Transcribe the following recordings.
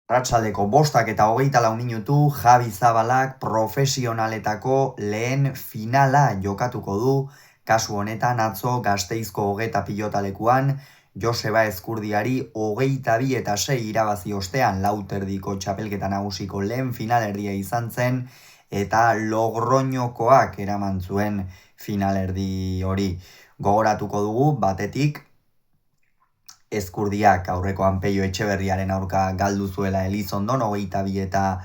Arratsaldeko 5:24 minutu Javi Zabalak profesionaletako lehen finala jokatuko du, kasu honetan atzo Gasteizko Hogeta pilotalekuan, Joseba Ezkurdiari 22-6 irabazi ostean Lauterdiko txapelketa nagusiko lehen finalerdia izan zen, eta Logroñokoak eraman zuen finalerdi hori. Gogoratuko dugu, batetik, Ezkurdiak aurrekoan Peio Etxeberriaren aurka galdu zuela Elizondon 22-10,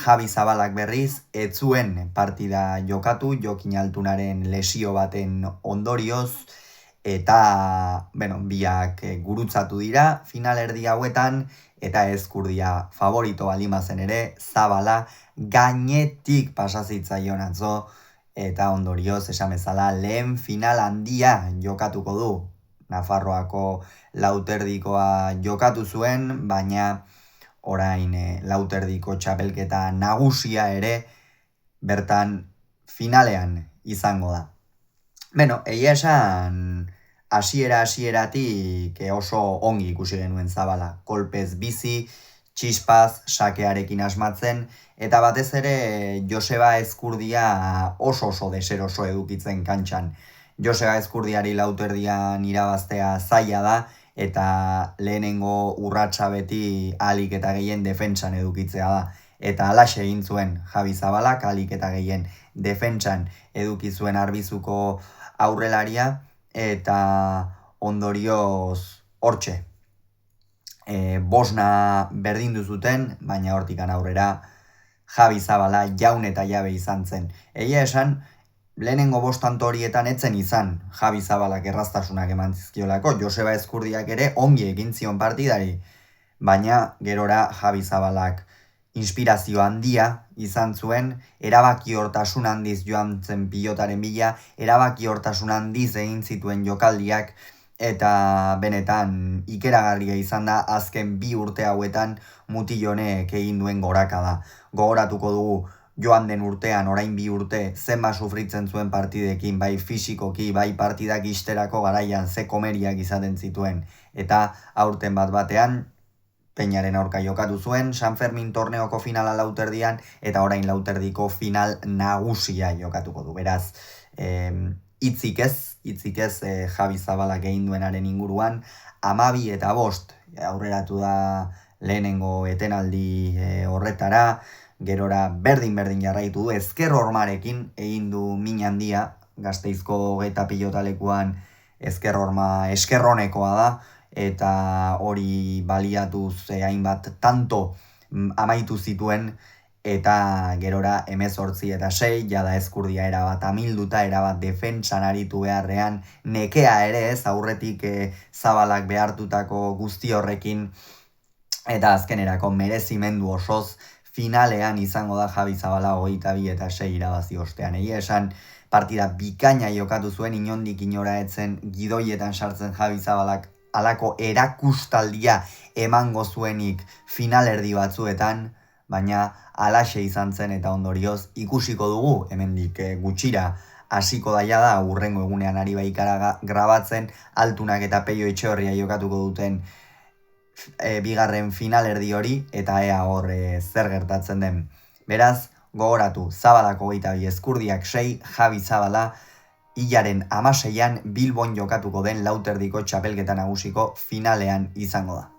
Javi Zabalak berriz ez zuen partida jokatu Jokin Altunaren lesio baten ondorioz, eta biak gurutzatu dira finalerdi hauetan, eta Ezkurdia favorito balimazen ere, Zabala gainetik pasazitzaion atzo, eta ondorioz esan bezala lehen final handia jokatuko du. Nafarroako Lauterdikoa jokatu zuen, baina orain Lauterdiko txapelketa nagusia ere bertan finalean izango da. Egia esan hasieratik oso ongi ikusi genuen Zabala, kolpez bizi, txispaz, sakearekin asmatzen, eta batez ere Joseba Ezkurdia oso deseroso edukitzen kantxan. Joseba Ezkurdiari Lauterdian irabaztea zaila da, eta lehenengo urratsa beti ahalik eta gehien defentsan edukitzea da. Eta halaxe egin zuen Javi Zabalak, ahalik eta gehien defentsan eduki zuen Arbizuko aurrelaria, eta ondorioz hortxe. Bosna berdindu zuten, baina hortikan aurrera Javi Zabala jaun eta jabe izan zen. Egia esan, lehenengo 5 tanto horietan etzen izan Javi Zabalak erraztasunak eman zizkiolako, Joseba Ezkurdiak ere ongi egin zion partidari, baina gerora Javi Zabalak inspirazio handia izan zuen, erabaki hortasun handiz joan zen pilotaren bila, erabaki hortasun handiz egin zituen jokaldiak, eta benetan ikeragarria izan da azken 2 urte hauetan mutil honek egin duen goraka da. Gogoratuko dugu, joan den urtean, orain 2 urte, zenba sufritzen zuen partidekin, bai fisikoki, bai partidak isterako garaian ze komeriak izaten zituen. Eta aurten batean, Peñaren aurka jokatu zuen, San Fermin torneoko finala Lauterdian, eta orain Lauterdiko final nagusia jokatuko du. Beraz, hitzik ez Javi Zabalak egin duenaren inguruan, 12 eta 5 aurreratu da lehenengo etenaldi horretara, gerora berdin jarraitu du, ezker hormarekin egin du min handia, Gasteizko Hogeta pilotalekuan ezker horma eskerronekoa da, eta hori baliatuz hainbat tanto amaitu zituen, eta gerora 18-6, jada Ezkurdia erabat amilduta, erabat defentsan aritu beharrean, nekea ere ez, aurretik Zabalak behartutako guzti horrekin, eta azkenerako merezimendu osoz, finalean izango da Javi Zabala 22-6 irabazi ostean. Egia esan partida bikaina jokatu zuen, inondik inora etzen gidoietan sartzen Javi Zabalak alako erakustaldia emango zuenik finalerdi batzuetan, baina halaxe izan zen, eta ondorioz ikusiko dugu, hemendik gutxira hasiko daia da, hurrengo egunean ari baikara grabatzen, Altunak eta Peio Etxeberria jokatuko duten bigarren finalerdi hori, eta ea hor zer gertatzen den. Beraz, gogoratu, Zabalak 22, Ezkurdiak 6, Javi Zabala hilaren 16an Bilbon jokatuko den Lauterdiko txapelketa nagusiko finalean izango da.